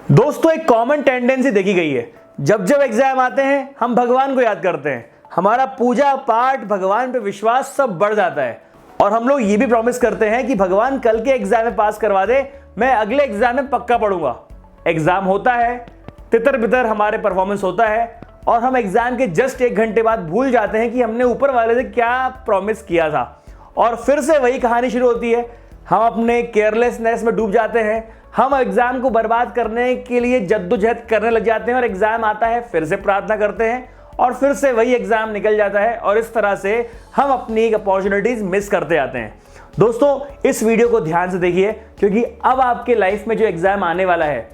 दोस्तों एक common tendency देखी गई है, जब जब एग्जाम आते हैं हम भगवान को याद करते हैं, हमारा पूजा पाठ भगवान पे विश्वास सब बढ़ जाता है और हम लोग ये भी प्रॉमिस करते हैं कि भगवान कल के एग्जाम में पास करवा दे, मैं अगले एग्जाम में पक्का पढ़ूंगा। एग्जाम होता है, तितर बितर हमारे परफॉर्मेंस होता है और हम एग्जाम के जस्ट 1 घंटे बाद भूल जाते हैं कि हमने ऊपर वाले से क्या प्रॉमिस किया था और फिर से वही कहानी शुरू होती है। हम अपने केयरलेसनेस में डूब जाते हैं, हम एग्जाम को बर्बाद करने के लिए जद्दोजहद करने लग जाते हैं और एग्जाम आता है, फिर से प्रार्थना करते हैं और फिर से वही एग्जाम निकल जाता है और इस तरह से हम अपनी अपॉर्चुनिटीज मिस करते जाते हैं। दोस्तों इस वीडियो को ध्यान से देखिए क्योंकि अब आपके लाइफ में जो एग्जाम आने वाला है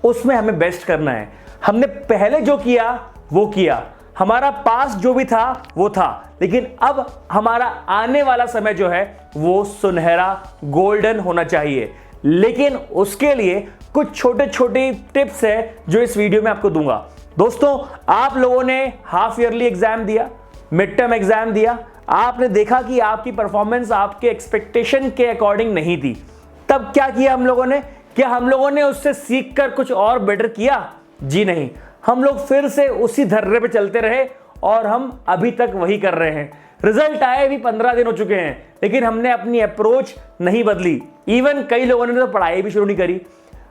उसमें हमें बेस्ट करना है। हमने पहले जो किया वो किया, हमारा पास जो भी था वो था, लेकिन अब हमारा आने वाला समय जो है वो सुनहरा गोल्डन होना चाहिए। लेकिन उसके लिए कुछ छोटे छोटे टिप्स है जो इस वीडियो में आपको दूंगा। दोस्तों आप लोगों ने हाफ ईयरली एग्जाम दिया, मिड टर्म एग्जाम दिया, आपने देखा कि आपकी परफॉर्मेंस आपके एक्सपेक्टेशन के अकॉर्डिंग नहीं थी, तब क्या किया हम लोगों ने? क्या हम लोगों ने उससे सीखकर कुछ और बेटर किया? जी नहीं, हम लोग फिर से उसी धर्रे पे चलते रहे और हम अभी तक वही कर रहे हैं। रिजल्ट आए भी 15 दिन हो चुके हैं लेकिन हमने अपनी अप्रोच नहीं बदली। इवन कई लोगों ने तो पढ़ाई भी शुरू नहीं करी।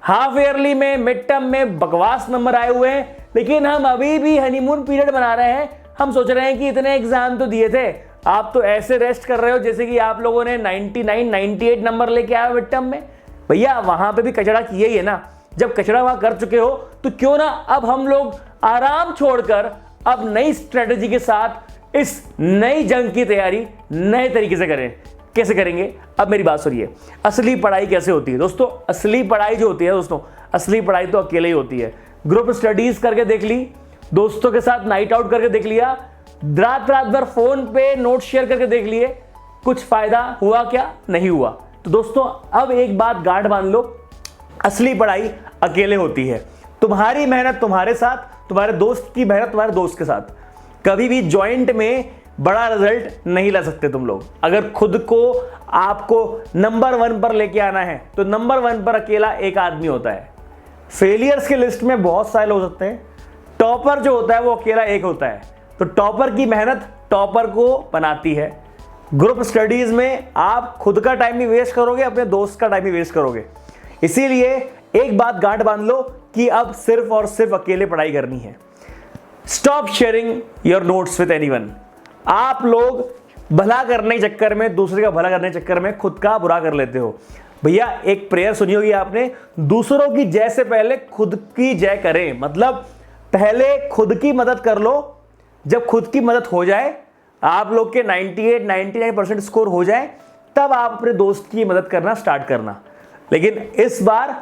हाफ ईयरली में, मिड टर्म में बकवास नंबर आए हुए हैं लेकिन हम अभी भी हनीमून पीरियड बना रहे हैं। हम सोच रहे हैं कि इतने एग्जाम तो दिए थे, आप तो ऐसे रेस्ट कर रहे हो जैसे कि आप लोगों ने 99 98 नंबर लेके आए मिड टर्म में। भैया वहां पे भी कचरा किया ही है ना, जब कचरा वहां कर चुके हो तो क्यों ना अब हम लोग आराम छोड़कर अब नई स्ट्रेटेजी के साथ इस नई जंग की तैयारी नए तरीके से करें। कैसे करेंगे? अब मेरी बात सुनिए, असली पढ़ाई कैसे होती है दोस्तों? असली पढ़ाई जो होती है दोस्तों, असली पढ़ाई तो अकेले ही होती है। ग्रुप स्टडीज करके देख ली, दोस्तों के साथ नाइट आउट करके देख लिया, रात रात भर फोन पे नोट शेयर करके देख लिए, कुछ फायदा हुआ क्या? नहीं हुआ। तो दोस्तों अब एक बात गांठ बांध लो, असली पढ़ाई अकेले होती है। तुम्हारी मेहनत तुम्हारे साथ, तुम्हारे दोस्त की मेहनत तुम्हारे दोस्त के साथ। कभी भी जॉइंट में बड़ा रिजल्ट नहीं ला सकते तुम लोग। अगर खुद को आपको नंबर 1 पर लेके आना है तो नंबर 1 पर अकेला एक आदमी होता है। फेलियर्स की लिस्ट में बहुत सारे लोग होते हैं, टॉपर जो होता है वो अकेला एक होता है। तो टॉपर की मेहनत टॉपर को बनाती है। ग्रुप स्टडीज में आप खुद का टाइम भी वेस्ट करोगे, अपने दोस्त का टाइम भी वेस्ट करोगे। इसीलिए एक बात गांठ बांध लो कि अब सिर्फ और सिर्फ अकेले पढ़ाई करनी है। Stop sharing your notes with anyone. आप लोग भला करने के चक्कर में, दूसरे का भला करने के चक्कर में खुद का बुरा कर लेते हो। भैया एक प्रेयर सुनी होगी आपने, दूसरों की जय से पहले खुद की जय करें। मतलब पहले खुद की मदद कर लो, जब खुद की मदद हो जाए, आप लोग के 98-99% स्कोर हो जाए, तब आप अपने दोस्त की मदद करना स्टार्ट करना। लेकिन इस बार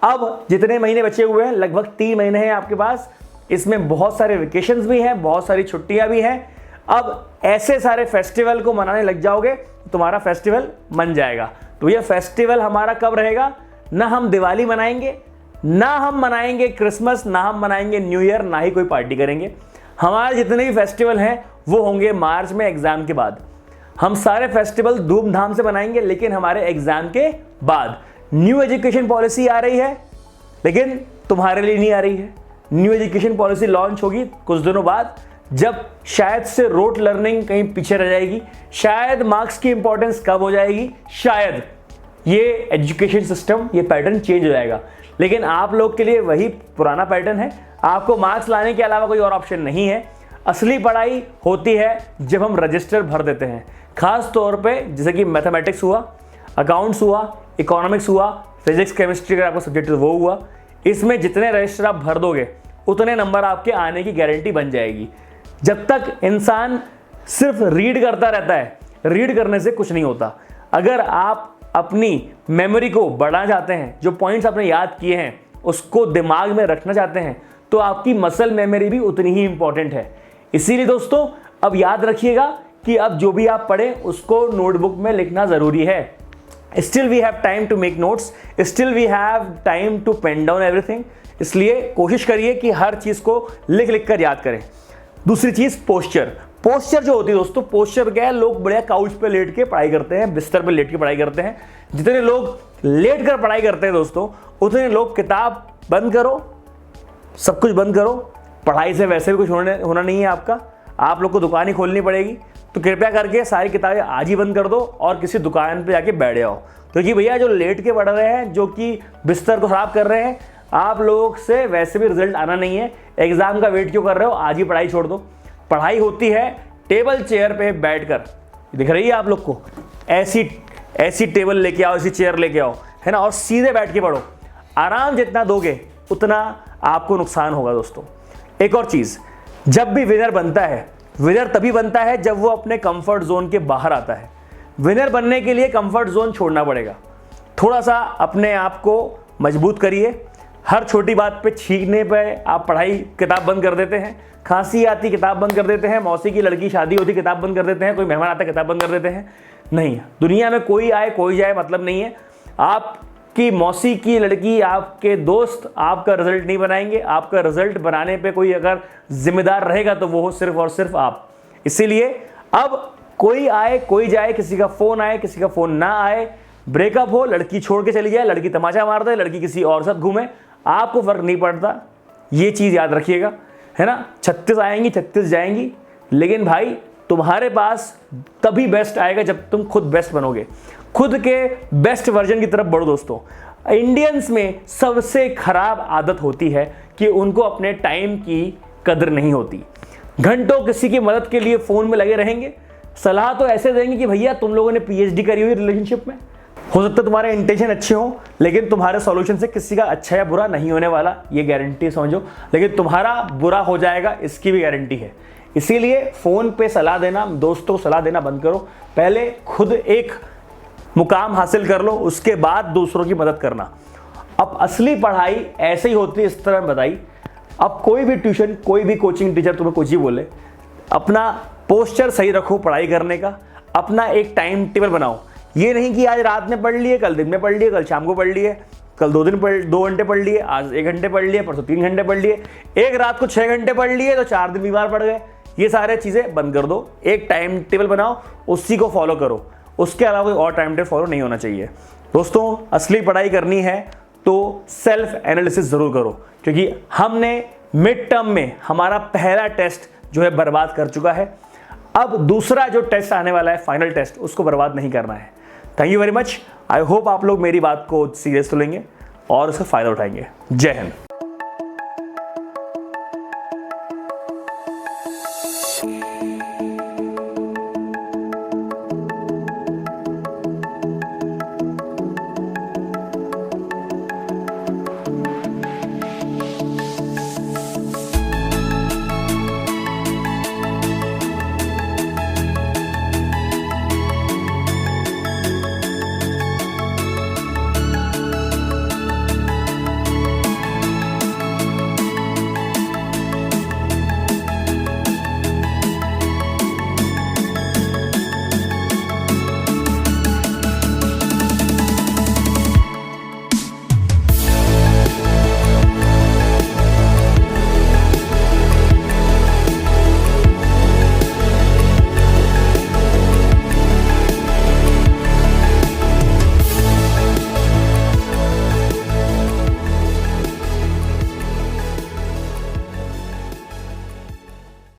अब जितने महीने बचे हुए हैं, लगभग 3 महीने हैं आपके पास, इसमें बहुत सारे वेकेशंस भी हैं, बहुत सारी छुट्टियां भी हैं। अब ऐसे सारे फेस्टिवल को मनाने लग जाओगे तुम्हारा फेस्टिवल मन जाएगा। तो ये फेस्टिवल हमारा कब रहेगा? ना हम दिवाली मनाएंगे, ना हम मनाएंगे क्रिसमस, ना हम मनाएंगे न्यू ईयर, ना ही कोई पार्टी करेंगे। हमारे जितने भी फेस्टिवल हैं वो होंगे मार्च में एग्जाम के बाद। हम सारे फेस्टिवल धूमधाम से मनाएंगे लेकिन हमारे एग्जाम के बाद। न्यू एजुकेशन पॉलिसी आ रही है लेकिन तुम्हारे लिए नहीं आ रही है। न्यू एजुकेशन पॉलिसी लॉन्च होगी कुछ दिनों बाद, जब शायद से रोट लर्निंग कहीं पीछे रह जाएगी, शायद मार्क्स की इंपॉर्टेंस कम हो जाएगी, शायद ये एजुकेशन सिस्टम, ये पैटर्न चेंज हो जाएगा। लेकिन आप लोग के लिए वही पुराना पैटर्न है, आपको मार्क्स लाने के अलावा कोई और ऑप्शन नहीं है। असली पढ़ाई होती है जब हम रजिस्टर भर देते हैं, खास तौर पे जैसे कि मैथमेटिक्स हुआ, अकाउंट्स हुआ, इकोनॉमिक्स हुआ, फिजिक्स केमिस्ट्री अगर आपको सब्जेक्ट वो हुआ। इसमें जितने रजिस्टर आप भर दोगे उतने नंबर आपके आने की गारंटी बन जाएगी। जब तक इंसान सिर्फ रीड करता रहता है, रीड करने से कुछ नहीं होता। अगर आप अपनी मेमोरी को बढ़ाना चाहते हैं, जो पॉइंट्स आपने याद किए हैं उसको दिमाग में रखना चाहते हैं, तो आपकी मसल मेमोरी भी उतनी ही इंपॉर्टेंट है। इसीलिए दोस्तों अब याद रखिएगा कि अब जो भी आप पढ़ें उसको नोटबुक में लिखना जरूरी है। Still we have time to make notes, still we have time to pen down everything। इसलिए कोशिश करिए कि हर चीज को लिख लिख कर याद करें। दूसरी चीज पोस्चर। पोस्चर जो होती है दोस्तों, पोस्चर क्या है? लोग बढ़िया काउच पे लेट के पढ़ाई करते हैं, बिस्तर पे लेट के पढ़ाई करते हैं। जितने लोग लेट कर पढ़ाई करते हैं दोस्तों, उतने लोग किताब बंद करो, सब कुछ बंद करो, पढ़ाई से वैसे भी कुछ होना नहीं है आपका, आप लोग को दुकान ही खोलनी पड़ेगी। तो कृपया करके सारी किताबें आज ही बंद कर दो और किसी दुकान पे जाके बैठ जाओ, क्योंकि भैया जो लेट के पढ़ रहे हैं, जो कि बिस्तर को खराब कर रहे हैं, आप लोग से वैसे भी रिजल्ट आना नहीं है। एग्जाम का वेट क्यों कर रहे हो, आज ही पढ़ाई छोड़ दो। पढ़ाई होती है टेबल चेयर पे बैठकर, दिख रही है आप लोग को, ऐसी टेबल लेके आओ, ऐसी चेयर लेके आओ, है ना, और सीधे बैठ के पढ़ो। आराम जितना दोगे उतना आपको नुकसान होगा दोस्तों। एक और चीज, जब भी विनर बनता है, विनर तभी बनता है जब वो अपने कंफर्ट जोन के बाहर आता है। विनर बनने के लिए कंफर्ट जोन छोड़ना पड़ेगा। थोड़ा सा अपने आप को मजबूत करिए। हर छोटी बात पे छींकने पे आप पढ़ाई किताब बंद कर देते हैं, खांसी आती किताब बंद कर देते हैं, मौसी की लड़की शादी होती किताब बंद कर देते हैं, कोई मेहमान आता किताब बंद कर देते हैं। नहीं, दुनिया में कोई आए कोई जाए मतलब नहीं है। आपकी मौसी की लड़की, आपके दोस्त आपका रिजल्ट नहीं बनाएंगे। आपका रिजल्ट बनाने पे कोई अगर जिम्मेदार रहेगा तो वो हो सिर्फ और सिर्फ आप। इसीलिए अब कोई आए कोई जाए, किसी का फोन आए किसी का फोन ना आए, ब्रेकअप हो, लड़की छोड़ के चली जाए, लड़की तमाचा मार दे, लड़की किसी और साथ घूमे, आपको फर्क नहीं पड़ता। ये चीज याद रखिएगा, है ना। 36 आएंगी 36 जाएंगी, लेकिन भाई तुम्हारे पास तभी बेस्ट आएगा जब तुम खुद बेस्ट बनोगे, खुद के बेस्ट वर्जन की तरफ बढ़ो दोस्तों। इंडियंस में सबसे खराब आदत होती है कि उनको अपने टाइम की कदर नहीं होती। घंटों किसी की मदद के लिए फोन में लगे रहेंगे, सलाह तो ऐसे देंगे कि भैया तुम लोगों ने पीएचडी करी हुई रिलेशनशिप में, हो सकता है तुम्हारे इंटेंशन अच्छे हो, लेकिन तुम्हारे सॉल्यूशन से किसी का अच्छा या बुरा नहीं होने वाला, ये गारंटी समझो। लेकिन तुम्हारा बुरा हो जाएगा इसकी भी गारंटी है। इसीलिए फोन पे सलाह देना, दोस्तों को सलाह देना बंद करो। पहले खुद एक मुकाम हासिल कर लो, उसके बाद दूसरों की मदद करना। अब असली पढ़ाई ऐसे ही होती है, इस तरह बताई। अब कोई भी ट्यूशन, कोई भी कोचिंग टीचर तुम्हें कुछ ही बोले, अपना पोस्चर सही रखो पढ़ाई करने का, अपना एक टाइम टेबल बनाओ। ये नहीं कि आज रात में पढ़ लिए, कल दिन में पढ़ लिए, कल शाम को पढ़ लिए, कल 2 घंटे पढ़ लिए, आज 1 घंटे पढ़ लिए, परसों 3 घंटे पढ़ लिए, एक रात को 6 घंटे पढ़ लिए तो 4 दिन बीमार पड़ गए। ये सारे चीज़ें बंद कर दो। एक टाइम टेबल बनाओ, उसी को फॉलो करो। उसके अलावा कोई और टाइम टेबल फॉलो नहीं होना चाहिए दोस्तों। असली पढ़ाई करनी है तो सेल्फ एनालिसिस ज़रूर करो, क्योंकि हमने मिड टर्म में हमारा पहला टेस्ट जो है बर्बाद कर चुका है। अब दूसरा जो टेस्ट आने वाला है, फाइनल टेस्ट, उसको बर्बाद नहीं करना है। Thank you very much. I hope आप लोग मेरी बात को सीरियस लेंगे और उसका फ़ायदा उठाएंगे। जय हिंद।